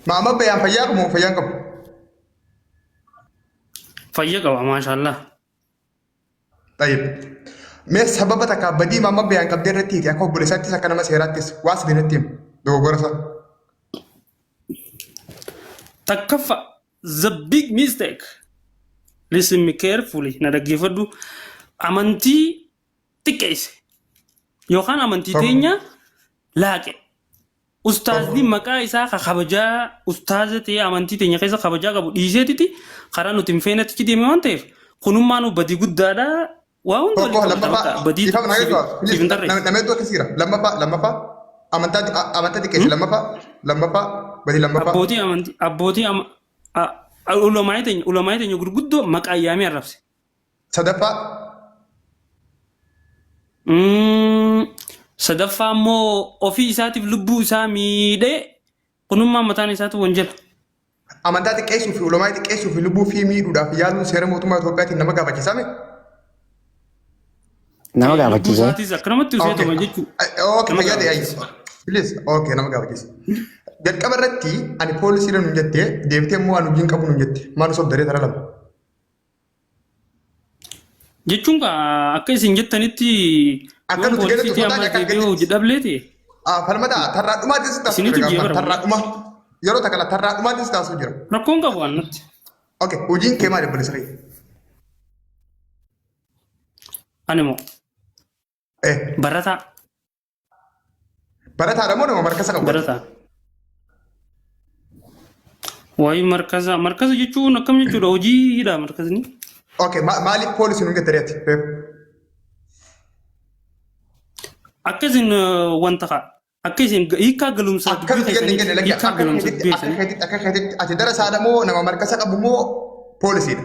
Mama bayan fayyaa qabu fayyaan qabu. Fayya qaba maashaallah. Tayyib. Mee sababa takka badii mama bayan qabdee irratti akka obboleessaattis akka nama seeraattis waas dinatti himu dogoggora isaa. Takkaffa the big mistake. Listen me carefully. Na dhaggeeffadhu amantii xiqqeesse yookaan amantii teenya laaqe. Ustaazni maqaa isaa kabajaa ustaaza ta'ee amantii teenya keessa kabajaa qabu dhiiseetiti karaa nuti hin feenatti deeme waan ta'eef kunummaan badii guddaadha. Waa hundi badii nama hedduu akkasiira. Lammaffaa amantaa xiqqeesse lammaffaa badii lammaffaa. Abbootii ulamaa teenya gurguddoo maqaa yaamee arrabse. Sadaffaa. Sadaffaa immoo ofii isaatiif lubbuu isaa miidhee kunummaan mataan isaatu wanjala. Amantaa xiqqeessuu fi ulamaa xiqqeessuu fi lubbuu fi miidhuudhaaf yaaluun seera mootummaa Itoophiyaatiin nama gaafachiisame. Nama gaafachiise. Isaatis akkanumatti useetuma jechuudha. Okay, fayyade ayis. Please, okay, nama gaafachiise. Jalqaba irratti ani poolisiidha nuun jettee deebitee immoo ani hojiin qabu nuun jette maal osoo daree tara lama. Jechuun akka isin jettanitti akka nuti gadi tuffataani akka gadi hojii dhableeti. Falmata tarraadhumaatis taasisuu jira. Tarraadhuma yeroo takala tarraadhumaatis taasisuu jira. Rakkoon qabu waan nutti. Okay, hojiin kee maali bilisa ree? Ani moo barataa. Barataadha moo nama markasa qabu? Barataa. Waa'ee markaza jechuun akkam jechuudha hojiidha markazni. Okay, maaliif poolisiin nuun jettee Akkasiin wanta akkasiin hiikaa galumsaa akka ati dara saadha moo nama markasa qabu moo poolisiidha?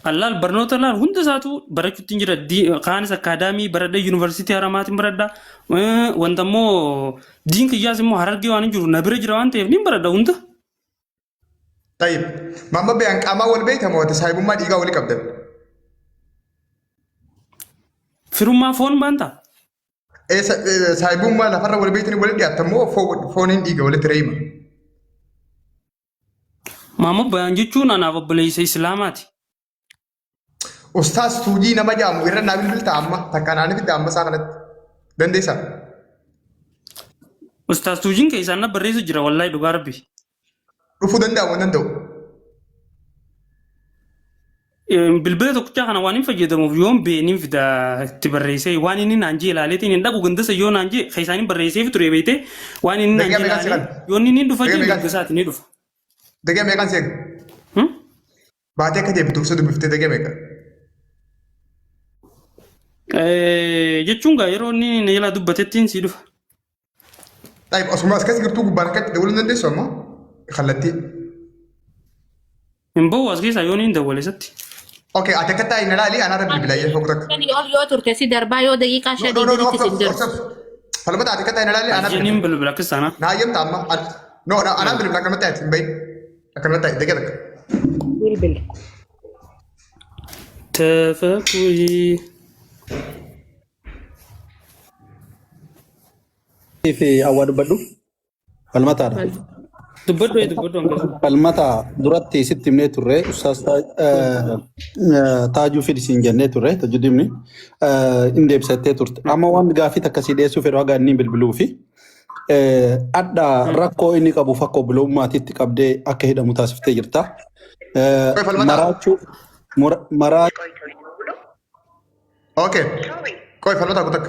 Allaal barnoota laal hunda isaatu barachuutti jira. Kaanis akaadaamii baradha yuunivarsiitii Haramaatiin baradha. Wanta immoo diin kiyyaas immoo Harargee waan hin jiru na bira jira waan ta'eef ni baradha hunda. Tayyib. Mamma bayaan qaamaa wal beektamoo ati saahibummaa dhiigaa walii qabdan? Firummaa foon baanta? Saahibummaa lafarra wal beektanii walitti dhiyaatamoo fooniin dhiiga walitti reeyima? Mamma bayaan jechuun anaaf obboleessa Islaamaati. Ustaas tuujii nama jaamu irra naa bilbilta amma takka naani fidda amma isaa kanatti dandeessaa? Ustaas tuujiin keessaan na barreessu jira wallahi dhugaa rabbi. Dhufuu danda'u waan danda'u. Bilbila tokkichaa kana waan hin fayyadamuuf yoon beeniin fida itti barreessee waan inni naan jee ilaaleetiin hin dhaqu gandasa yoo naan jee keessaan hin barreesseef ture beekte waan inni naan jee ilaalee yoon inni dhufa jee gaggasaati ni dhufa. Dagee meeqaan seeqa? Baatee akka deebitu ibsa dubbiftee dagee meeqa? Jechuun gaa yeroo inni na jalaa dubbatettiin sii dhufa. Taayib osuma akkas girtuu gubbaan akkatti dawaluu dandeessu ammoo kallattii. Hin bahu as keessaa yoon hin dawwale isatti. Okay, ati akka taa'in ilaali anarra bilbilayyee fokkuu takka. Yoo turte si darbaa yoo daqiiqaa shan dhiibanitti sin darbu. Falmata ati akka taa'in ilaali anarra bilbila. Jeniin bilbila akkasaana. Naa ayyamta amma. No, anaan bilbila akkanumatti ati hin bahin. Akkanumatti ati dagee takka. Bilbil. Tafakuyi. Fi awwa dubbadhu falmataadha. Dubbadhu Falmata duratti sitti himnee turre ustaas taajuu fidisiin jennee turre tajudimni hin deebisattee turte. Amma waan gaafii akkasii dhiyeessuu fedhu haga inni bilbiluu fi adda rakkoo inni qabuuf akka obbolummaatiitti qabdee akka hidhamu taasiftee jirta. Maraachuu maraa. Okay. Koi falmata kutak.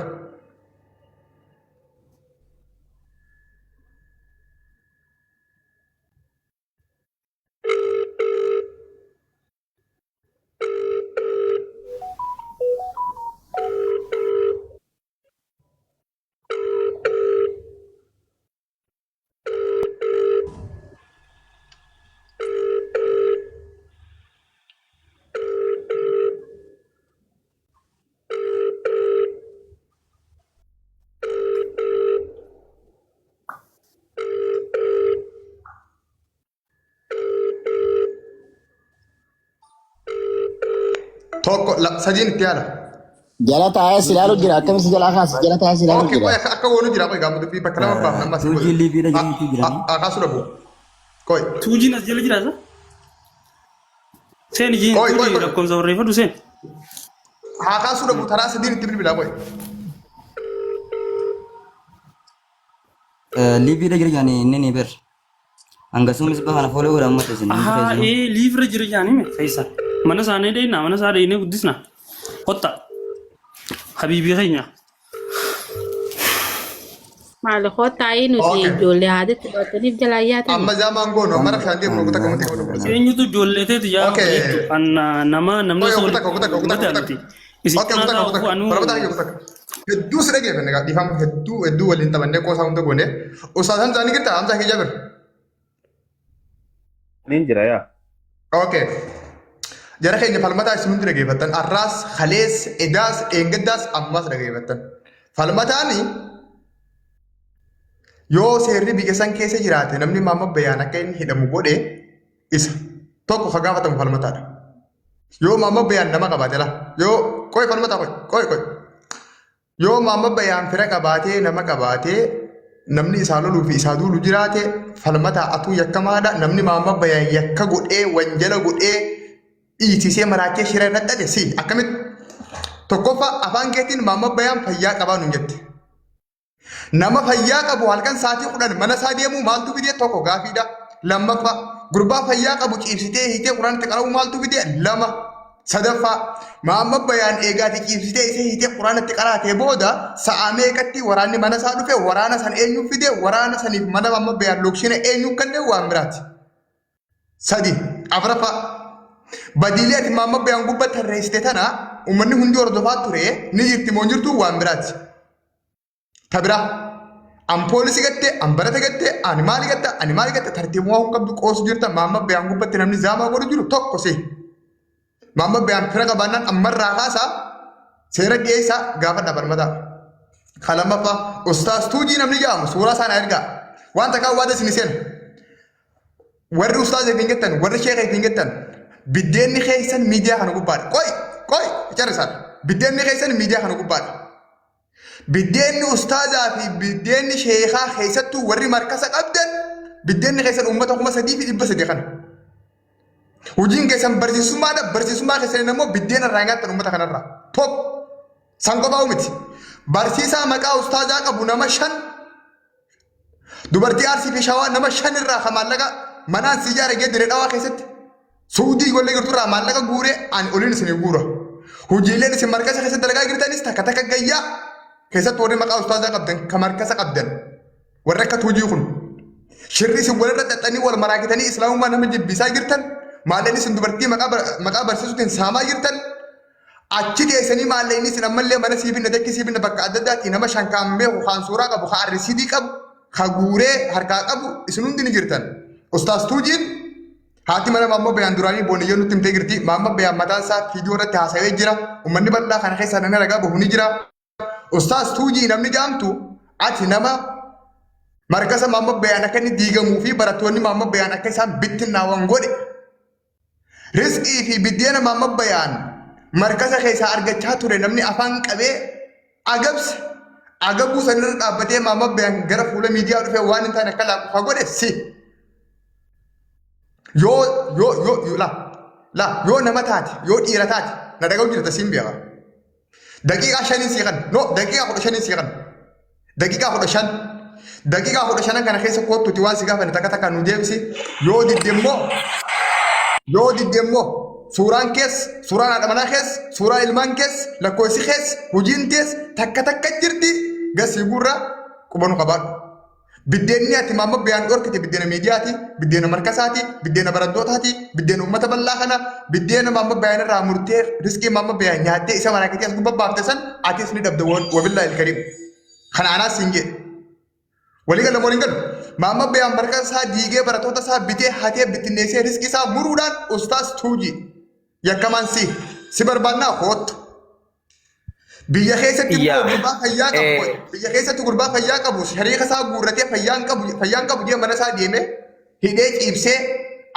Tokko sadiin itti yaala. Jala taa'ee silaalu jira. Akkamitti jala kaas jala taa'ee silaalu Okay, jira. akka woonu jira qoy gaamatu fi bakka lama baafna amma si Tuujii liiviidha jedhamtu jiranii. akaasu dhabu. Qoy. Tuujiin as jala jiraata. Seen ijiin Oi, oi, tuujii oi. lakkoofsa barreeffadhu seen. Akaasu dhabu taraa sadiin itti bilbilaa qoy. Liiviidha jira jedhanii inni ni ber. Hangasumas bahana fuula godhan amma teessin. Ahaa liifira jira jaanime fe'iisa. Mana isaanii dheeyna mana isaa dheeynee guddisna. Qotta. Habiibii keenya. Maali kootaa'ii nuti Okay. ijoollee haadatti baataniif jalaa yaatan. Amma zaamaan goonu mara kan deemu kutaa kamatti goonu. Eenyutu ijoolleeteeti yaa Okay. jettu kan namni Oye, sooli kutaa. miti. Isin Okay, kanaa kutaa. ta'uu anuu Barabataa yoo kutaa. Hedduu si dhageeffannee gaa dhiifama hedduu waliin taphannee qoosaa hunda goone. Ustaas Hamzaa ni girtaa Hamzaa kee jabir. Nin jira yaa. Okay. Jara keenya falmataa isin hundi dhageeffattan arraas halees edaas dheengaddaas ammas dhageeffattan. Falmataani yoo seerri biyya san keessa jiraate namni maamma bayaan akka inni hidhamu godhe isa tokko ka gaafatamu falmataadha. Yoo maamma bayaan nama qabaate la yoo qoy falmataa qoy. Yoo maamma bayaan fira qabaatee nama qabaatee namni isaa loluu fi isaa duulu jiraate falmataa atuu yakkamaadha namni maamma bayaan yakka godhee wanjala godhee dhiisisee maraachee shira irra dhadhe si akkamitti tokkoffaa afaan keetiin maamma bayaan fayyaa qabaa nuun jette. Nama fayyaa qabu halkan sa'aatii 10 mana isaa deemuu maaltu fidee tokko gaafiidha. Lammaffaa gurbaa fayyaa qabu ciibsitee hiitee quraanatti qara'uu maaltu fidee lama. Sadaffaa maamma bayaan eegaati ciibsitee isee hiitee quraanatti qaraatee booda sa'a meeqatti waraanni mana isaa dhufe waraana san eenyu fidee waraana saniif mana maamma bayaan lokshina eenyu kanneen waan biraati. Sadi afuraffaa badiilee ati maamma bayaan gubbatti tarreessite tana uummanni hundi hordofaa ture ni jirti moo jirtu waan biraati. Tabira an poolisii gatte an barate gatte ani maali gatte tartiibuma hun qabdu qoosu jirta maamma bayaan gubbatti namni zaamaa godhu jiru tokko si. Maamma bayaan fira qabaannaan ammarraa kaasaa seera dhiyeessaa gaafa dhabarmataa. Kalamaffaa ustaas tuujii namni jedhamu suuraa isaan ergaa wanta kaan waada isin seena. Warri ustaas eefiin gettan warri sheeka eefiin gettan biddeenni keessan miidiyaa kana gubbaadha. Qoy carrisaan biddeenni keessan miidiyaa kana gubbaadha. Biddeenni ustaazaa fi biddeenni sheekaa keessattuu warri markasa qabdan biddeenni keessan uummata 3,300 kana. Hojiin keessan barsiisummaa keessan immoo biddeena irraa nyaattan uummata kanarraa. Top san qofaa miti. Barsiisaa maqaa ustaazaa qabu nama 5 dubartii arsii fi shawaa nama 5 irraa ka maallaqa manaan si ijaare geeddire dhawaa keessatti suudii gollee jirtu irraa maallaqa guuree ani oliin isin guura. Hojiileen isin markasa keessatti dalagaa jirtanis takka gayyaa keessatti warri maqaa ustaazaa qabdan ka markasa qabdan warri akka tuujii kun shirri isin walirra xaxxanii wal maraakitanii islaamummaa nama jibbisaa jirtan maalleen isin dubartii maqaa barsiisuutiin saamaa jirtan achi teessanii maalleen isin ammallee mana siibinna dakki siibinna bakka adda addaatti nama shankaambee kaan suuraa qabu kaan risiidii qabu kaan guuree harkaa qabu isin hundi ni jirtan. Ustaas tuujiin haati mana maamma bayaan duraanii booniyyoon nutti himtee jirti maamma bayaan mataan isaa viidiyoo irratti haasawee jira uummanni bal'aa kana keessa nama ragaa bahu ni jira. Ustaas tuujii namni jaamtu ati nama markasa maamma bayaan akka inni diigamuu fi barattoonni maamma bayaan akka isaan bittinnaawwan godhe. Rizqii fi biddeena maamma bayaan markasa keessaa argachaa ture namni afaan qabee agabuu sanirra dhaabbatee maamma bayaan gara fuula miidiyaa dhufee waan hin taane akka laaquufaa godhe si. Yoo nama taate yoo dhiira taate na dhaga'u jirta siin beeka. Daqiiqaa 5 siiqan daqiiqaa 15 siiqan daqiiqaa 15 daqiiqaa 15 kana keessa kootuuti waan si gaafanne takka nu deebisi yoo diddeemmoo suuraan kees suuraan haadha manaa kees suuraan ilmaan kees lakkoofsi kees hojiin kees takka jirti gasii gurra qubanu qabaadhu. Biddeenni ati maamma bayaan dhorkite biddeena miidiyaati, biddeena markasaati, biddeena barattootaati, biddeena uummata bal'aa kana, biddeena maamma bayaan irraa murtee riskii maamma bayaan nyaattee isa maraakitee as gubbaafte san atis ni dhabda wabillaa ilkariim. Kana anaas siin jedhe. Walii gala mooriin galu maamma bayaan markasaa diigee barattoota isaa bitee hatee bittinneessee riskii isaa muruudhaan ustaas tuujii yakkamaan si barbaannaa hoottu. Biyya keessatti gurbaa fayyaa qabu biyya keessatti gurbaa fayyaa qabu shariika isaa guurratee fayyaan qabu jee mana isaa deeme hidhee ciibsee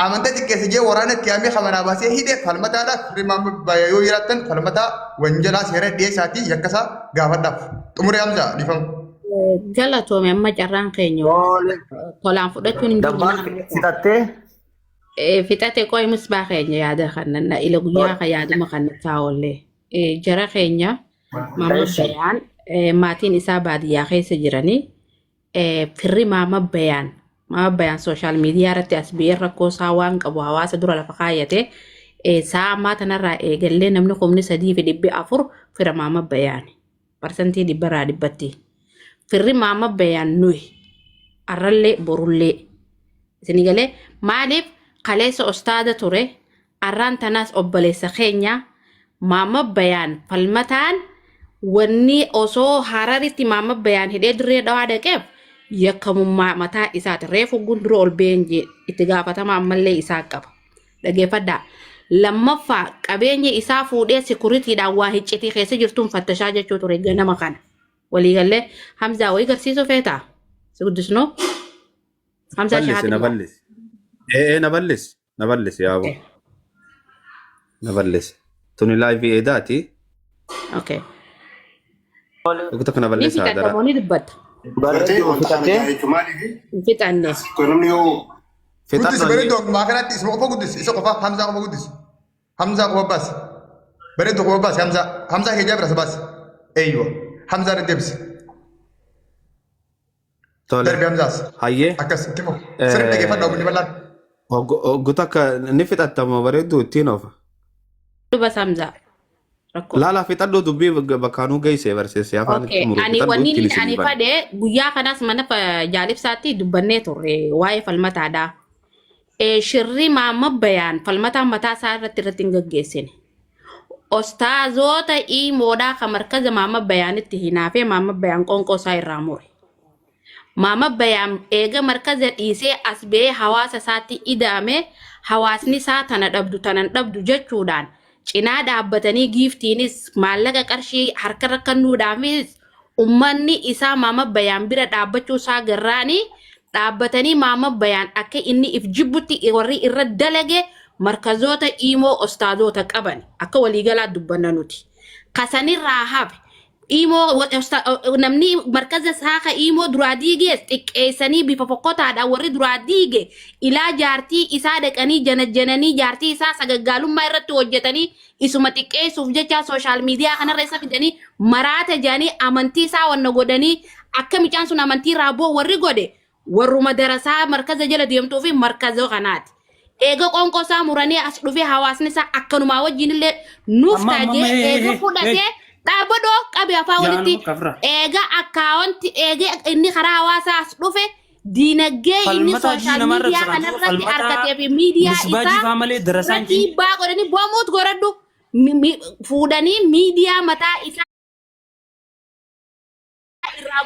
amantaa xiqqeessee waraana itti haamee kamanaa baasee hidhee falmataadha firri maamma bayaa yoo jiraattan falmataa wanjalaa seera dhiyeessaatii yakkasaa gaafadhaaf xumuree hamza dhiifamu. Galatoome amma carraan keenya tolaan fudhachuun hin Dabbaan fixattee fixate qoy misbaa keenya yaada kan ila guyyaa ka yaaduma kan taa'ollee jara keenya maama bayaan maatiin isaa baadiyyaa keessa jiranii firri maama bayaan sooshaal miidiyaa irratti as biyyee rakkoo isaa waan qabu hawaasa dura lafa kaayyate saa ammaa tanarraa eegallee namni 3,400 fira maama bayaan parsantii 100% firri maama bayaan nuyi arrallee borullee isin galee maaliif kaleessa ostaada ture arraan tanaas obboleessa keenya maama bayaan falmataan wanni osoo hararitti maama bayaan hidhee dirree dhawaa dhaqeef yakkamummaa mataa isaati reefu gundura ol beenjee itti gaafatama ammallee isaa qaba dhageeffadhaa lammaffaa qabeenya isaa fuudhee sikuritiidhaan waa hiccitii keessa jirtuun fattashaa jechuu ture ganama kana waliigallee hamzaa wayii garsiisuu feetaa si guddisnoo hamzaa shahaati naballis yaabo naballis tuni live edaati okay ukuta kana naballis ni hadara fixatamoni dubbata barreetti fixattee fixanne Guddis bareedduu akkuma kanatti isuma qofa guddis isa qofa hamzaa qofa guddis hamzaa qofa baas bareedduu qofa baas hamzaa kee jaabira baas eeyyoo hamzaa deddeebise darbi hamzaas hayyee akkas itti qofa sirri dhageeffadhaa bunni bal'aan. Guta ka ni fixattama bareedduu ittiin ofa. duba samza rakkoo Lala fixadhu dubbii bakkaanuu geessee barsiisee afaan okay ani wanni ani fade guyyaa kanas mana jaalibsaatti dubbannee turre waa'ee falmataadha shirri maama bayaan falmataan mataa isaa irratti hin gaggeessine ostaazoota iimoodhaa ka markaza maama bayaanitti hinaafee maama bayaan qonqoo isaa irraa mure maama bayaan eega markaza dhiisee as ba'ee hawaasa isaatti idaame hawaasni isaa tana dhabdu jechuudhaan cinaa dhaabbatanii giiftiinis maallaqa qarshii harkarra kennuudhaafis ummanni isaa maama bayaan bira dhaabbachuu isaa garraanii dhaabbatanii maama bayaan akka inni if jibbutti warri irra dalage markazoota iimoo ostaazoota qaban akka waliigalaa dubbanna nuti kasanirraa hafe iimoo namni markaza saaka iimoo duraa diigees xiqqeessanii bifa fokkotaadhaan warri duraa diige ilaa jaartii isaa dhaqanii janajjananii jaartii isaa sagaggaalummaa irratti hojjetanii isuma xiqqeessuuf jecha sooshaal miidiyaa kanarra isa fidanii maraata jedhanii amantii isaa wanna godhanii akka micaan sun amantii raaboo warri godhe warruma darasaa markaza jala deemtuu fi markaza kanaati. Eega qonqoo isaa muranii as dhufee hawaasni isaa akkanumaa wajjin illee nuuf taatee eega fudhatee dhaabadoo qabe afaan walitti eega akkaawwanti eega inni karaa hawaasaa as dhufe diinagdee inni sooshaal miidiyaa kanarratti argatee fi miidiyaa isaa dhiibbaa godhanii boomuut godhadhu fuudhanii miidiyaa mataa isaa irraa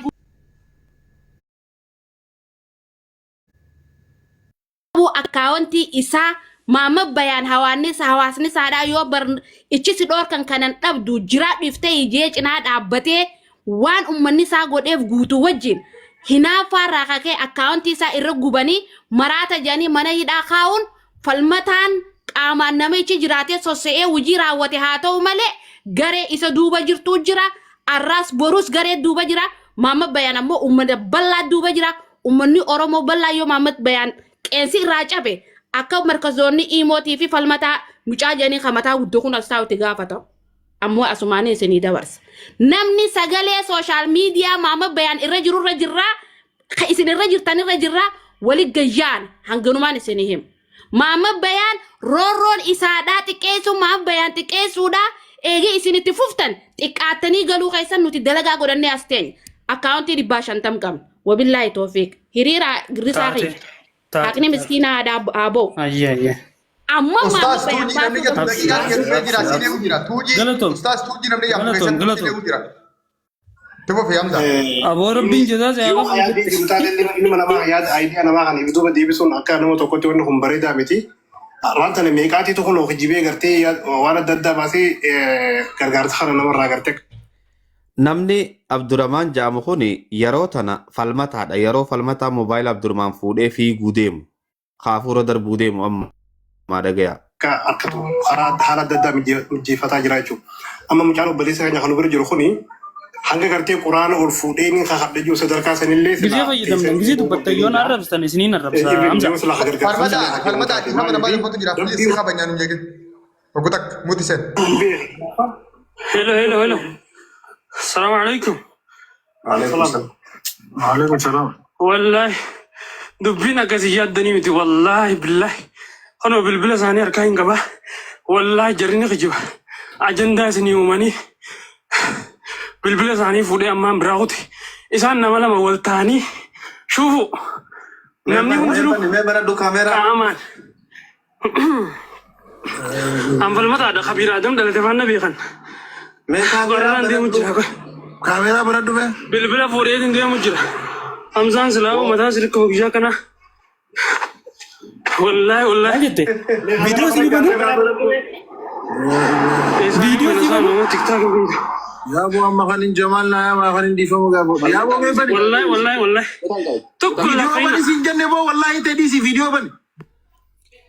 akkaawwanti isaa maama bayaan hawaasni isaadhaa yoo ichisi dhoorkan kanan dhabdu jiraa dhiftee ijee cinaa dhaabbatee waan ummanni isaa godheef guutuu wajjin hinaafaa irraa kakee akkaawwanti isaa irra gubanii maraata jedhanii mana hidhaa kaa'uun falmataan qaamaan namichi jiraatee sossa'ee hojii raawwate haa ta'u malee garee isa duuba jirtuu jira arraas borus garee duuba jira maama bayaan ammoo ummata bal'aa duuba jira ummanni oromoo bal'aa yoo maama bayaan qeensi irraa cabe akka markazoonni iimootii fi falmataa mucaa jedhanii kamataa guddoo kun as taa'utti gaafata ammoo asumaan isinii dabarsa namni sagalee sooshaal miidiyaa maama bayaan irra jirraa isin irra jirraa wali gayyaan hanganumaan isinii himu maama bayaan roorroon isaadhaa xiqqeessu maama bayaan xiqqeessuudhaa eegee isinitti fuftan xiqqaattanii galuu keessan nuti dalagaa godhannee as teenya akkaawuntii 550 qabna wabillaahi toofiiq hiriira girrisaa keenya Hakni miskina ada abo. Iya. Amma Ustaz tuji namni gatu daqiiqaan kennu jira sinee jira tuji ustaz tuji namni yafu keessatti sinee jira. Tufu fi hamza. Abo rabbiin jazaa yoo yaadii jirtaan inni nama yaad idea nama kan ibduba deebisuun akka nama tokkotti wanni kun bareedaa miti. Wanta meeqaatii tokko loo jibee gartee waan adda addaa baasee gargaarsa kana namarraa gartee. Namni Abdurrahman jedhamu kun yeroo tana falmataadha. Yeroo falmataa moobaayilii Abdurrahman fuudhee fiiguu deemu. Kaafura darbuu deemu amma dhagaya. akkatu haala adda addaa mijeeffataa jira jechuudha. Amma mucaan obboleessa keenya kan bira jiru kuni hanga gartee quraana ol fuudhee ni kakadhe jiru sadarkaa sanillee Gizee fayyadamtan gizee dubbattayyoon arrabstan isiniin arrabsa Hamza. Falmata ati nama nama yemmuu jira please kabanyaan hin jeekin. Ogutak muti sen. Hello. Assalamu alaikum. Alaikum salaam. Wallahi dubbiin akkasii yaaddanii miti wallahi billahi. Kanoo bilbila isaanii harkaa hin qaba. Wallahi jarrini kijiba. Ajandaa isinii uumanii bilbila isaanii fuudhee ammaan biraa kuti. Isaan nama lama wal ta'anii shuufu. Namni hundinuu qaamaan. Anfalmataadha kabiira adam dhalate faana beekan. Qorraan deemu jira. Kaameeraa bira dhufe. Bilbila fuudheetiin deemu jira. Hamzaan silaa mataa sirka hojjaa kana. Wallahi. Jette. Viidiyoo isinii banu. Viidiyoo isinii banu. TikTok banu. Yaa boo amma kan hin jamaan naa yaa kan hin diifamu gaafoo. Yaa boo mee bani. Wallahi. Tokko Viidiyoo lafa bani siin jenne boo wallahi ta'ee si viidiyoo bani.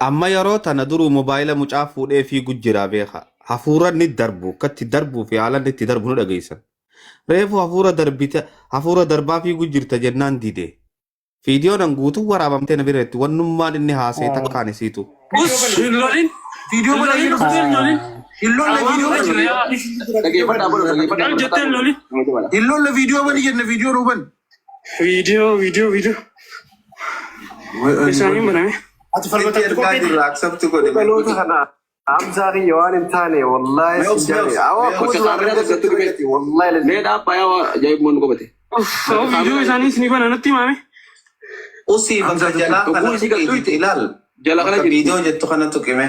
Amma yeroo tana duruu mobaayila mucaa fuudhee fiigu jira beeka. Hafuura ni darbu akkatti darbuu fi haala itti darbu nu dhageessan. Reefu hafuura darbaa fiigu jirta jennaan dide. Viidiyoon an guutuu waraabamtee na biratti wannummaan inni haasee takkaan isiitu. Lolin. Viidiyoo bana hin Lolin. lolle viidiyoo bani. Jetteen lolin. Hin lolle viidiyoo bani jenne viidiyoo ruuban. Viidiyoo. Isaaniin baname. Ati falmata Accept godhe. Baloota kana Hamzaan waan hin taane wallahi sin jenne. Awwa wallahi Meedhaa baay'ee ajaa'iboon qobate. Viidiyoo isaanii isinii bana natti himame. usii bakka jalaa kana tuqeeti ilaal. Jala kana Viidiyoo jettu kana tuqime.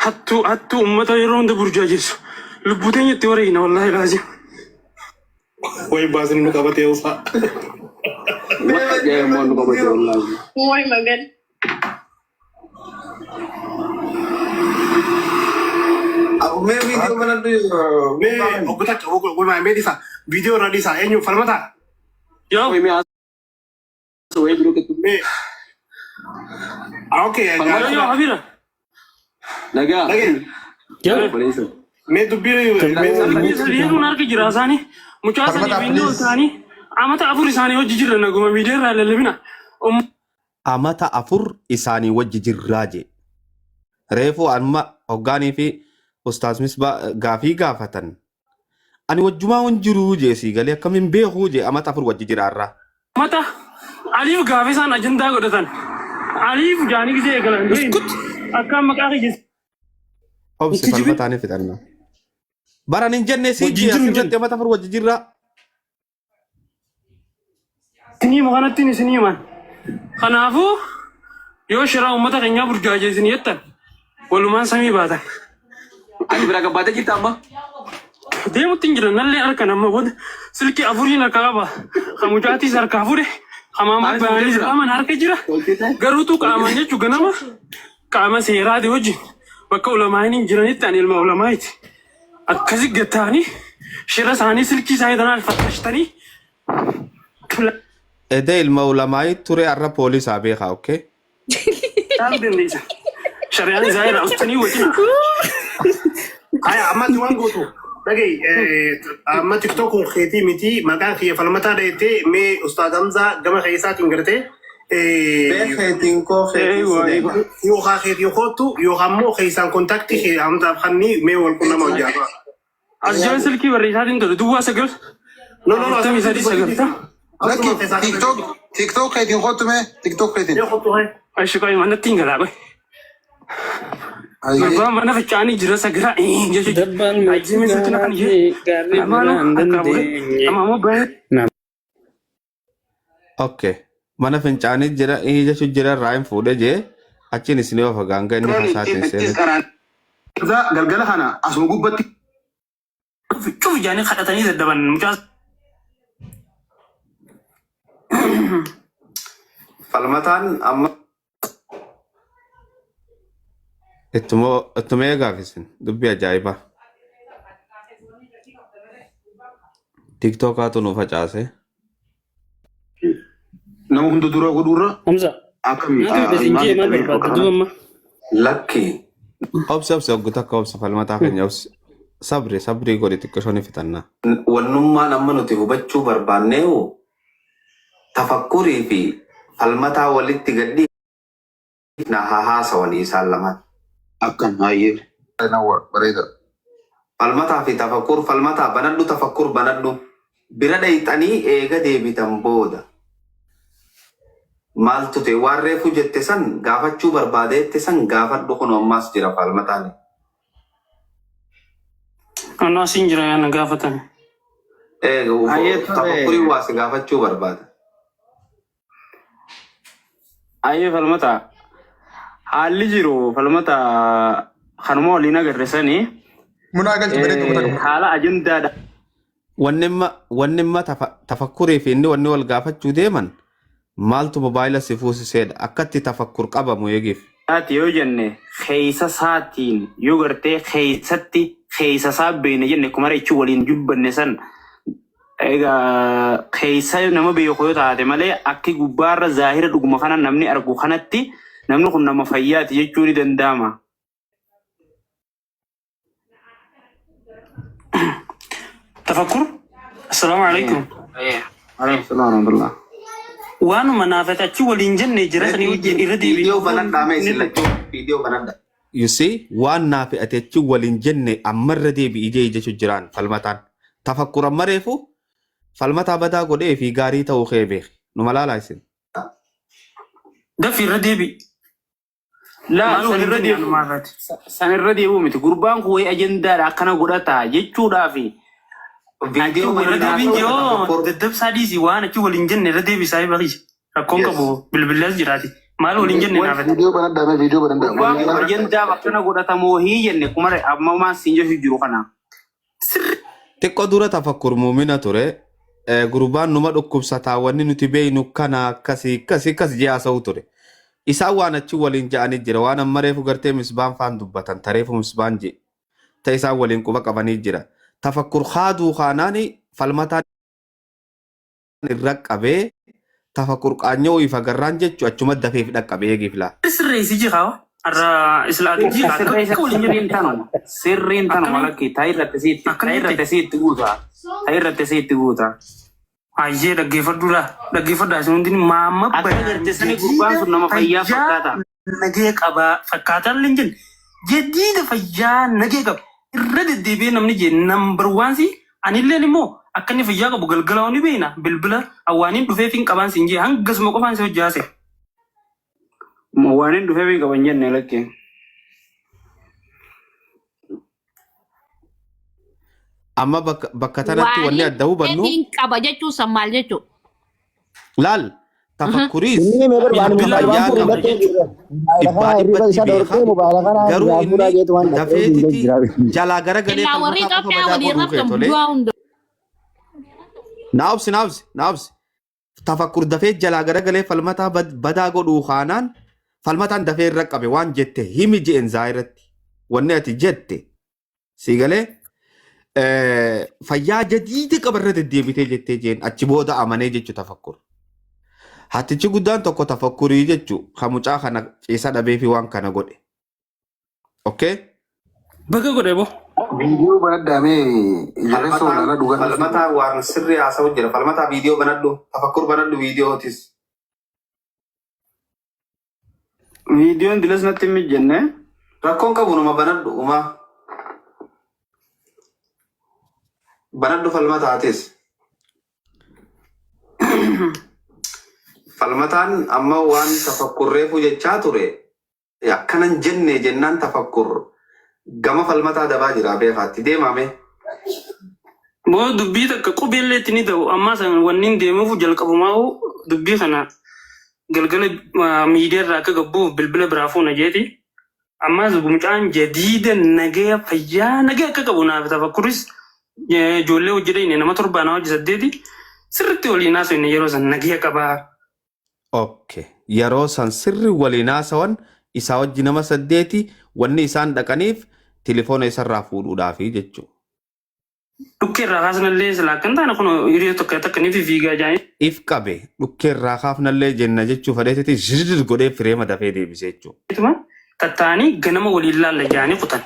Hattuu uummata yeroo hunda burjaajessu. Lubbuu teenya itti wareegna wallahi laazim. way baasni nu qabatee usaa. ajaa'iboon qobate wallaahi. Muy magal. Mee viidiyoo mana Mee ogutak oguma mee disa video na disa enyu falmata. Yoo. Mee asoo ee biroo kettu. Mee okay Yoo habira. Nagaa. Yoo. Baleessa. mee dubbii Sadiyeeruun harka jira isaanii. Mucaa sanii biyyi ol ta'anii amata afur isaanii hojii jirra naguma miidiyaa irraa lallabina. Amata afur isaanii wajji jirraa jee. Reefu amma hoggaanii fi ustaas gaafii gaafatan. Ani wajjumaa wan jiruu jee sii galee akkamiin beekuu jee amata afur wajji jiraarraa. Amata aliif gaafii isaan ajandaa godhatan. Aliif jaanii gisee eegalan. Akka maqaa kiyyeessa. Obsi falmataanii fixannaa. Baran hin jenne sii jee asirratti amata afur wajji jirraa. Isinii makanattiin isinii himan. Kanaafuu yoo shiraa uummata keenyaa burjaajeessinii jettan walumaan samii baatan. Ani bira gabbaatee jirta amma. Deemutti hin jiran nallee harka nama booda silkii afuriin harka qaba. Kamucaatiis harkaa fuudhe. Hamaama bayaaniis qaaman harka jira. Garuutu qaamaan jechuu ganama qaama seeraati wajjin bakka ulamaan hin jiranitti ani ilma ulamaati. Akkasi gattaanii shira isaanii silkii isaanii tanaan fattashtanii. Ede ilma ulamaayi ture arra poolisaa beekaa okkee. Taa'uu dandeessa. Shari'aan isaa irraa ustanii wajjin. Aya ammatti waan gootu dhagay amma tiktok keetii miti maqaan kiyya falmataa dheettee mee ustaad Hamzaa gama keessaatiin gartee Beekeetiin koo yookaan keetii kootu yookaan immoo keessaan kontaktii kee Hamzaaf kanni mee wal qunnama hojjaa. As jala silkii barreessaatiin tole duwwaa sagal. No, Afurtamii sadii sagalta. TikTok keetiin kootu mee TikTok keetiin. Ashi qoy manatti hin galaa qoy. Gurbaan mana fincaanii jira sagira jechuudha. Ajjimee silkina kan jee. Ammoo baay'ee. Okay. Mana fincaanii jira jechuun jira raayim fuudhee jee achiin isinii of gaanga inni haasaa teessee. Galgala kana asuma gubbatti. Cufu jaanii kadhatanii daddaban mucaa. Falmataan amma. Ittuma eegaafisin dubbii ajaa'ibaa. Tiktookaatu nu facaase. Nama hunda dura godhuurra Hamza. akkami Nyaata bisinjii maal barbaadda duuba amma? lakki. Obsi oggu takka obsi falmataa keenya obsi. Sabri godhe xiqqoo shoni fitannaa. Wannummaan amma nuti hubachuu barbaanneewu tafakkurii fi falmataa walitti gadhii na haasawanii isaan lamaan. Akkam hayyee. Bareeda. Falmataa fi tafakkur falmataa banadhu tafakkur banadhu bira dhayxanii eega deebitan booda. Maaltu ta'e waan reefu jette san gaafachuu barbaadeette san gaafadhu kun ammaas jira falmataan. Anoo asiin jira yaa na gaafatan. Tafakkurii waasi gaafachuu barbaada. Ayyee falmata haalli jiru falmata kanuma waliin agarreessanii Munaa galchi bareedu kutaa haala ajandaadha. Wanni imma tafakkurii fi inni wanni wal gaafachuu deeman maaltu mobaayila si fuusiseedha akkatti tafakkur qabamu eegiif. Ati yoo jenne keessa isaatiin yoo gartee keessatti keessa isaa beekne jenne kuma reechuu waliin dubbanne san egaa keessa nama beeku yoo taate malee akki gubbaarra zaahira dhuguma kana namni argu kanatti namni kun nama fayyaati jechuu ni danda'ama. Tafakkur. Assalaamu alaikum. Alayhi salaam wa rahmatullah. Waanuma naafata achi waliin jenne jira sanii wajjin irra deebiin. Viidiyoo banadhaa mee isin lachuu viidiyoo banadhaa. You see waan naafi ati achi waliin jenne ammarra deebi'i ijee jechu jiraan falmataan. Tafakkur amma reefu falmataa badaa godhee fi gaarii ta'uu kee beeki. Nu malaalaa isin. Dafi irra deebi'i. Laa san irra deebi'u miti gurbaan kun wayii ajandaadha akkana godhata jechuudhaafi. Viidiyoo irra deebiin yoo daddabsaa dhiisii waan achi waliin jenne irra deebisaa baqi. Rakkoon qabu bilbilas jiraati. Maal waliin jenne naafate. Viidiyoo banadhaa viidiyoo banadhaa. Gurbaan kun ajandaa akkana godhatamoo hii jenne kuma amma maan siin jechu jiru kana. Xiqqoo dura tafakkur muumina ture. Gurbaan numa dhukkubsataa wanni nuti beeynu kana akkas ji'aasa'u ture. Isaan waan achi waliin ja'anii jira waan amma reefu gartee misbaan faan dubbatan tareefu misbaan je. Ta isaan waliin quba qabanii jira. Tafakkur haaduu kaanaani falmataan irra qabee tafakkur qaanyoo ifa garraan jechu achuma dafeef dhaqqabee eegiif laa. Sirreessi jira arra islaamii Sirriin tanuma lakki taa'irratti siitti guuta. Ayyee dhaggeeffadhaa isin hundi maamma Akka gartee sani gurbaan sun nama fayyaa fakkaata. nagee qaba fakkaataan leen jenna jaddiida fayyaa nagee qaba irra deddeebi'ee namni jee nambar waansi anilleen immoo akka inni fayyaa qabu galgala waan beena bilbila awwaaniin dhufeef hin qabaan siin jee hangasuma qofaan si hojjaase. Waan hin dhufeef hin qaban jenne lakki. Amma bakka tanatti wanni adda hubannu Waan qaba jechuun san maal jechuudha? laal tafakkuriis Ini member bahan bilbila mobile yaa phone qaba berarti jechuudha. ada Dhibbaa kan riba dhibbatti bisa dorke beekaa mobile kan garuu pura inni gitu kan dafeetiti jalaa gara galee Illaa warri falmataa qofa Itoophiyaa badaa waliin godhuu kee rabsan tolee. du'a hunda. Naabsi. Tafakkur dafee jalaa gara galee falmataa badaa godhuu kaanaan falmataan dafee irra qabe waan jette himi je'en zaayirratti wanni ati jette si galee fayyaa jadiida qabarra deddeebitee jettee jeen achi booda amanee jechu tafakkur. Hattichi guddaan tokko tafakkurii jechu hamucaa kana ciisa dhabee fi waan kana godhe. Okay? Bakka godhe boo. Viidiyoo banadhaa mee ijaarsa olaanaa dhugaa. Falmataa waan sirrii haasa'u jira. Falmataa viidiyoo banadhu tafakkur banadhu viidiyootis. Viidiyoon dilas natti hin mijjenne. Rakkoon qabu nama banadhu umaa. Banadhu falmataatis. Falmataan amma waan tafakkurreefu jechaa ture akkanan jenne jennaan tafakkur gama falmataa dabaa jira beekaatti deemame. Boo dubbii takka qubeellee itti ni ta'u ammaa san wanni deemuuf jalqabumaa dubbii kana galgala miidiyaa irraa akka gabbuuf bilbila biraa fuuna jeeti. Ammaas mucaan jadiida nagaya fayyaa nagaya akka qabu naaf tafakkuris ijoollee hojjetanii nama 7 nama 8 sirriitti waliin haasofne yeroo san nagaya qabaa. Okay. Yeroo san sirri waliin haasawan isaa wajji nama 8 wanni isaan dhaqaniif telefoona isarraa fuudhuudhaafi jechuudha. Dhukkee irraa kaasnallee silaa kan taane kun hiriira tokko takka ni fiigaa jaanii. If qabe dhukkee irraa kaafnallee jenna jechuu fadheetti zizir godhee fireema dafee deebisee jechuudha. Tattaanii ganama waliin laalla jaanii kutan.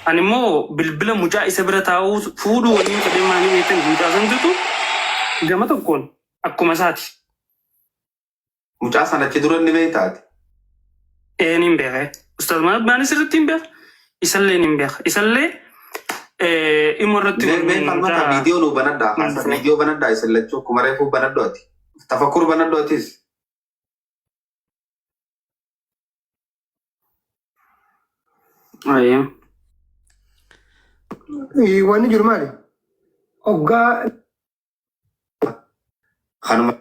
Ani immoo bilbila mucaa isa bira taa'uu fuudhuu waliin fedhee maanii beektan mucaa santutu gama tokkoon akkuma isaati. Mucaa sanachi dura ni beektaati. Ni hin beekne. Ustaaz Mahammad Baanis irratti hin beekne. Isallee ni hin beekne. Isallee immoo irratti Meen falmata viidiyoo nu banadhaa. Viidiyoo banadhaa isallachuu akkuma reefuu banadhooti. Tafakkur banadhootis. Ayyee. Wanni jiru maali? Hoggaa Kanuma.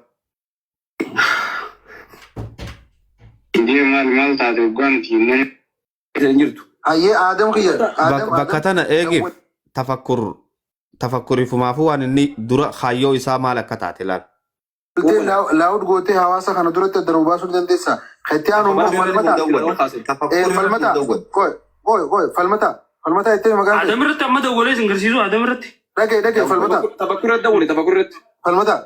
Maal taate hoggaan tiimee. Hin jirtu. ayyee aadam kiyya. Bakka tana eegeef tafakkurifumaafuu waan inni dura kaayyoo isaa maal akka taate laal. Laawud gootee hawaasa kana duratti addanuu baasuu dandeessa. Xettiyaan ummoo falmata itti maqaan. Adam irratti amma dawwalee sin garsiisu Adam irratti. Dhagee falmata. Tafakkur irratti. Falmata.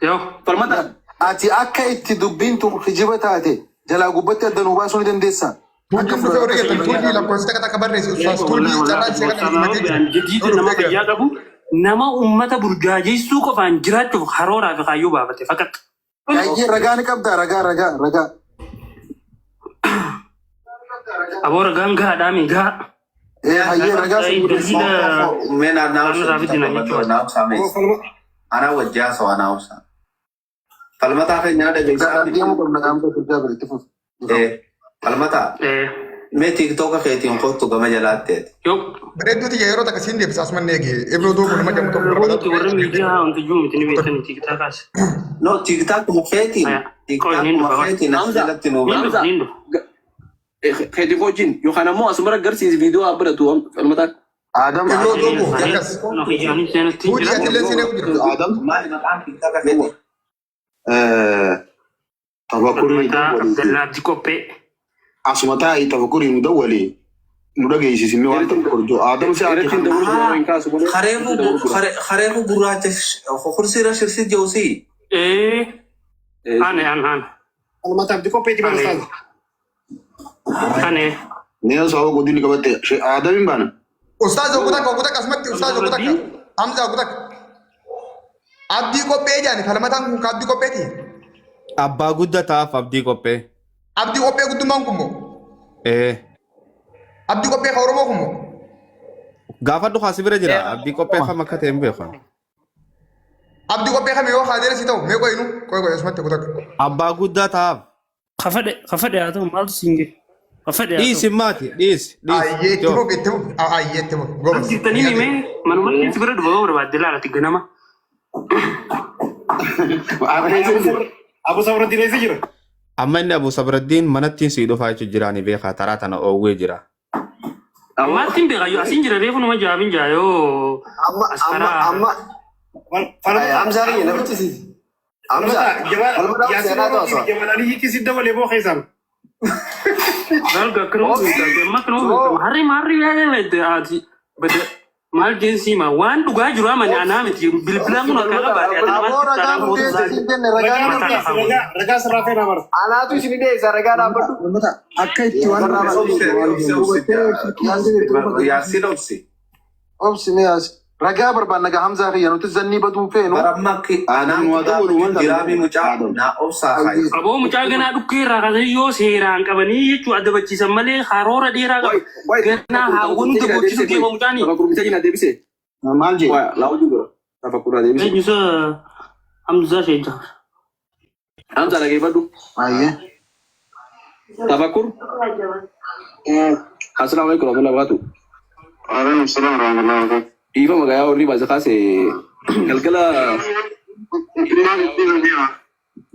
Yoo. Falmata. Ati akka itti dubbiin tun kijiba taate jalaa gubbatti addanuu baasuu ni dandeessa. Tuujii fufee horii eegan tuujii lakkoofsa takka barreessu ustaas tuujii carraa ishee kana himatee Jiddiitu nama fayyaa qabu nama uummata burjaajeessuu qofaan jiraachuuf harooraa fi kaayyoo baafate fakkata. Ayyee ragaa ni qabda ragaa. Aboo ragaan gahaadhaa mi gaha. Ayyee ragaa Meen anaawusaa anaa wajjaa soo anaawusaa. Falmataa keenyaa dhageessaa. Falmata. Mee tiiktoka keetiin kottu gama jalaatteeti. Bareedduuti yeroo takka siin deebisa asuman eegee ibroo duubu nama jedhamu tokko Wanti warra miidiyaa wanti jiru miti ni beektan tiiktaakaas. No tiiktaak mufeetiin. Tiiktaak mufeetiin asirratti nuu Hamza. Keetiin wajjin yookaan ammoo asuma agarsiisi viidiyoo abbalatu falmataa. Adam ibroo duubu yakkas. Nafiyaanii seenatti Tuujii atillee siin eegu jira. Adam maali maqaan tiiktaaka keetiin? tafakkurii Abdallaa Abdi Qophee. asuma taa'ii tafakkurii nu dawwalee nu dhageessisnee waan tokko hojjoo Adam si Irratti dawwaluu hin kaasu malee. Kareefu gurraacha kursiirra shirsi jeusii. Ane. Falmata abdi kopheetti barsiisaa. Ane. nee sababa godini qabatte Adam hin baana. Ustaaz Ogutak asumatti Ustaaz Ogutak Hamza Ogutak. Abdii qophee jaani falmataan kun ka abdii qopheeti. Abbaa guddataaf abdii qophee. Abdii qophee guddummaan kunmoo. Abdii qophee ka Oromoo kunmoo. Gaafadhu kaasi bira jira abdii qophee kam akka ta'e hin beeku. Abdii qophee kam yoo haadeera si ta'u mee qoyinu qoy asumatti Ogutak. Abbaa guddataaf. Kafadhe haa ta'u maaltu siinge. Kafadhe haa ta'u. Dhiisi maati dhiisi. Ayyee itti muuf gomas. Jirtanii himee manuma keessi bira dhufa barbaadde laalati ganama. Abu Sabraddiin eessa jira? Amma inni Abu Sabraddiin manattiin sii dhufaa jechuun jiraanii beekaa taraa tana oowwee jira. Ammaattiin beekaa yoo asiin jira reefu nama jaabin jaa yoo. Amma Hamzaa namichi si. Hamzaa Jamalanii hiitti si dabalee boo keessaan. Dalga akkana harri yaadame maal jensi ma waan dhugaa jiru ama nyaanaa miti bilbilaan kun akka qabaate Ragaa sirraa ta'e nama. anaatu isin dhiyeessa ragaa dhaabbadhu. Akka itti waan Yaasiin obsi. obsine yaas ragaa barbaanna gaa Hamzaa kiyya nuti zannii baduun feenu. Barammakki aanaan jiraamii mucaa naa obsaa kaayi. aboo mucaa ganaa dhukkee irraa kaasanii yoo seeraan qabanii jechuu adda bachiisan malee haroora dheeraa qabu ganaa haawwanni dabochiisu deema mucaanii. Tafakkur bitanii na deebisee. Maal jee? Laawuu jiru. Tafakkur na deebisee. Eenyusa Hamzaa Sheejaa. Hamza dhageeffadhu. Ayyee. Tafakkur. Assalaamu alaikum warahmatullahi wabarakatuh. Waalaikum salaam warahmatullahi wabarakatuh. Dhiifa magayaa warri baasa kaase galgala.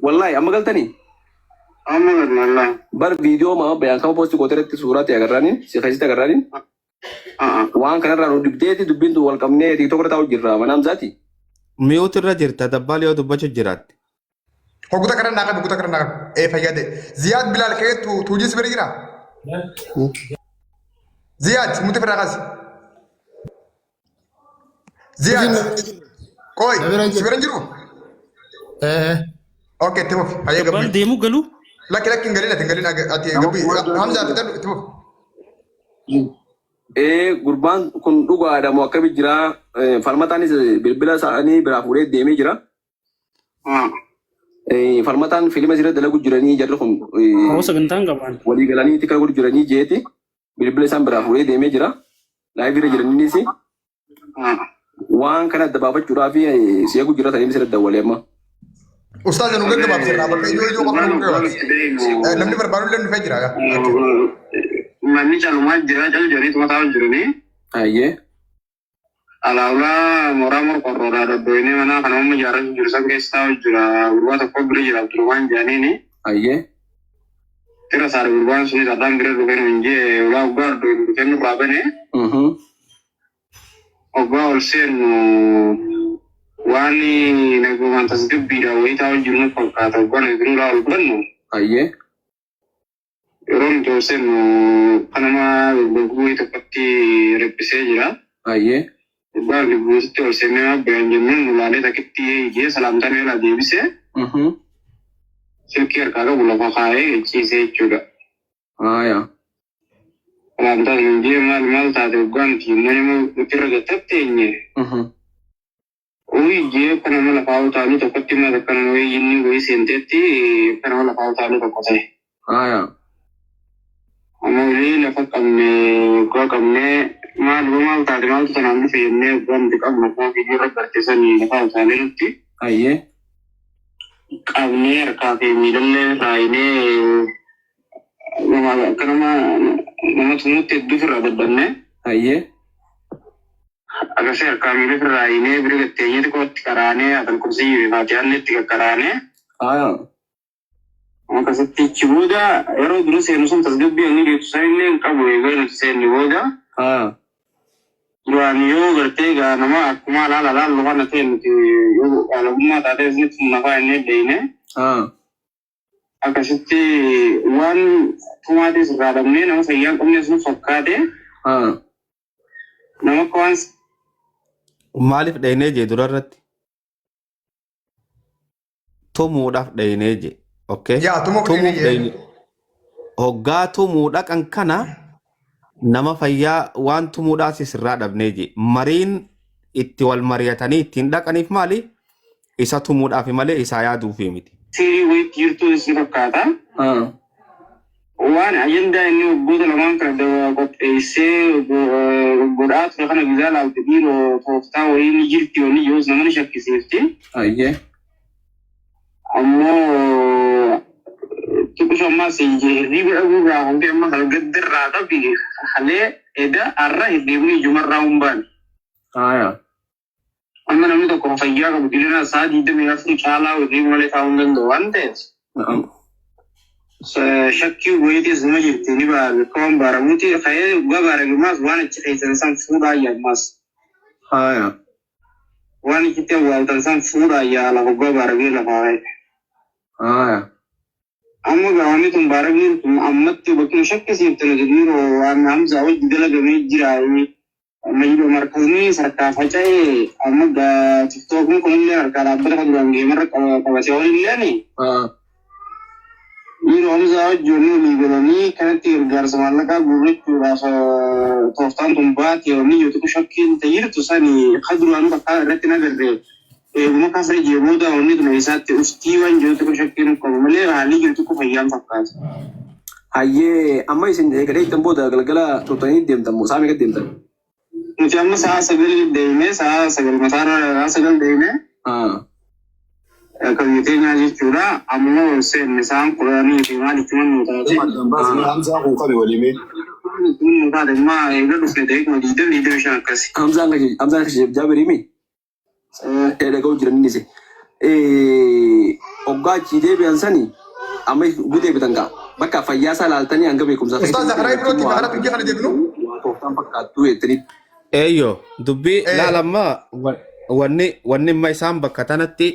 Wallahi amma galtanii. Amma galmalla. Bar viidiyoo maa bayaan kama poosti gooteretti suuraa ta'e agarraanin si keessatti agarraanin. Waan kanarraa nu dubdeeti dubbiin wal qabnee tiktokirra taa'u jirra mana Hamzaati. Miyuutu irra jirta dabbaal yoo dubbachuu jiraatti. Ogutak kana naa qabu fayyade. Ziyaad Bilaal kee tuujii si bira jira. Ziyaad muti fira kaasi. Ziyaad. Kujin Koi. nabira jiru. Sibiran jiru. Okay, timuf. Ayah Gabbaan gabbi. deemu galu. Lakki hin galin ati gabbi. Hamza ati tadu timuf. Gurbaan kun dhugaadha moo akkami jira? Falmataanis bilbila isaanii biraa fuudhee deemee jira. Falmataan fiilima asirra dalagu jiranii jarri kun Hawwa sagantaan qabaan. walii galanii tika godhu jiranii jeeti bilbila isaan biraa fuudhee deemee jira. Laayivii irra jiraniinis waan kana adda baafachuudhaaf si'a gujjira ta'ee misira dawwalee amma. Ustaaz nu gaggabaa sirraa bakka ijoo qofa nu gaggabaa. Namni barbaadu illee dhufee jira. Manni calumaa jira calu jedhanii tuma taa'u jiranii. Ayyee. Alaabaa mooraa morqorroodhaa dhoddoinee mana kana amma ijaarratu jiru san keessa taa'u jira. Gurbaa tokko bira jira Abdurrahmaan jedhaniini. Ayyee. Tira saare gurbaan sunis addaan bira dhufee nu hin jee ulaa ugaa dhoddoin dhufee nu raabane. Ogaa ol seenu waan nagumaan tasgabbiidha wayii taa'u jiru nu fakkaata. Ogaa nu biroo ol bannu. Ayyee. Yeroo nuti ol seenu kanama gurguruu tokkotti rippisee jira. Ayyee. Ogaa gurguruutti ol seenee bayan jennuun ulaalee takkitti ijee salaamtaan irraa deebisee silkii harkaa qabu lafa kaa'ee ciisee jechuudha. Salaamtaan hin jee maal taate ogaa nuti nuti irra gattatti eenye. Uyi jee kanama lafaa utaaluu tokkotti immoo akkanuma wayii inni wayii seenteetti kanama lafaa utaaluu tokko ta'e. Amma ulee lafa qabnee ogaa qabnee maal taate maaltu tanaan dhufe jennee ogaa nuti qabnu akkuma fiigee irra barteessanii lafaa utaalee nutti. Ayyee. Qabnee harkaa fi miidhallee raayinee akkanuma nama tumutti hedduuf irraa daddannee. Ayyee. Akkasii harkaa miidhaaf irraa raayinee bira gatteenyee xiqqootti karaanee atan kursii faatiyaan itti kakkaraanee. Akkasitti ichi booda yeroo dura seenu sun tasgabbii inni geessu san illee hin qabu eegaa nuti seenni booda. Duraan yoo gartee egaa nama akkuma laallu kana ta'e nuti yoo alagummaa taatee isinitti nafaa inni deeyne. Akkasitti waan tumaatis irraa dhabnee nama fayyaa qabne sun fakkaate. Nama akka waan Maaliif dhaynee jee dura irratti? Tumuudhaaf dhaynee jee. Okay. Yaa tumuuf dhaynee jee. Hoggaa tumuudha kan kana nama fayyaa waan tumuudhaas irraa dhabnee jee. Mariin itti wal mari'atanii ittiin dhaqaniif maali? Isa tumuudhaaf malee isaa yaaduufi miti. Sirii wayiitti jirtu isin fakkaata. Waan ajandaa inni waggoota lamaan kana qopheessee godhaa ture kana bizaa laalte dhiiroo tooftaa wayii ni jirti yoonni yoos namni shakkisiifti. Ayyee. Ammoo tuqushu ammaa hirriiba dhabuurraa hundi amma halgaddirraa qabi halee eda har'a hirriibni ijumarraa humbaan. Amma namni tokko fayyaa qabu dilina isaa 24 caalaa hirriiba malee taa'uu hin danda'u waan ta'eef. Shakkii wayiitis nama jirti ni bakkaawwan baaramuuti ka'ee dhugaa baaramumaas waan achi keessan san fuudhaa yaammaas. Waan itti awwaaltan san fuudhaa yaa lafa dhugaa baaramee lafaa ka'e. Amma gaawwanni tun baaramuun tun ammatti bakkuma shakkisiifte nuti dhiiroo waan hamzaa wajji dalagamee jira. Mayyidoo markazni sarkaa faca'ee amma tiktookni kunillee harkaa dhaabbata kan duraan geemarra qabatee walillee Dhiiroo hamzaa wajjoonni olii galanii kanatti gargaarsa maallaqaa guurrachuudhaaf tooftaan tun baate yoonni yoo tokko shakkiin tayyirtu sani ka duraan bakka irratti nagarre eeguma kaasa ijee booda onni tun isaatti uftii waan jiru tokko shakkiin qabu malee haalli jiru tokko fayyaan fakkaata. Hayyee amma isin eegalee ittiin booda galgala turtanii deemtan moo saamii gad deemtan? Nuti amma sa'a 9 deemee sa'a 9 mataarra 9 deemee. Kan keenya jechuudha ammoo seen isaan quraanii fi maal itti mannu taate. Hamzaa kun qabe walimee. Kun taate maa eega dhufne ta'e kuma 25 akkasi. Hamzaan jaabirii dhaga'uu jiranis. Hoggaa achi deebi'an sani amma gudee bitan kaa bakka fayyaa isaa laaltanii hanga beekumsaa ta'e. Ustaaz Zakaraa Ibrooti kana biyya kana deebinu. Tooftaan fakkaattuu jettanii. Eeyyoo dubbii laalammaa wanni amma isaan bakka tanatti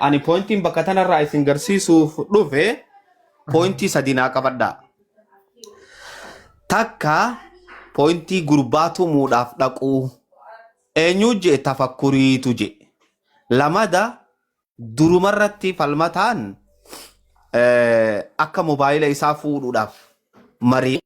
ani pointiin bakka tanarraa isin garsiisuuf dhufe pointii sadii naa qabadhaa. Takka pointii gurbaa tumuudhaaf dhaquu eenyu je tafakkuriitu je lamada durumarratti falmataan akka mobaayila isaa fuudhuudhaaf marii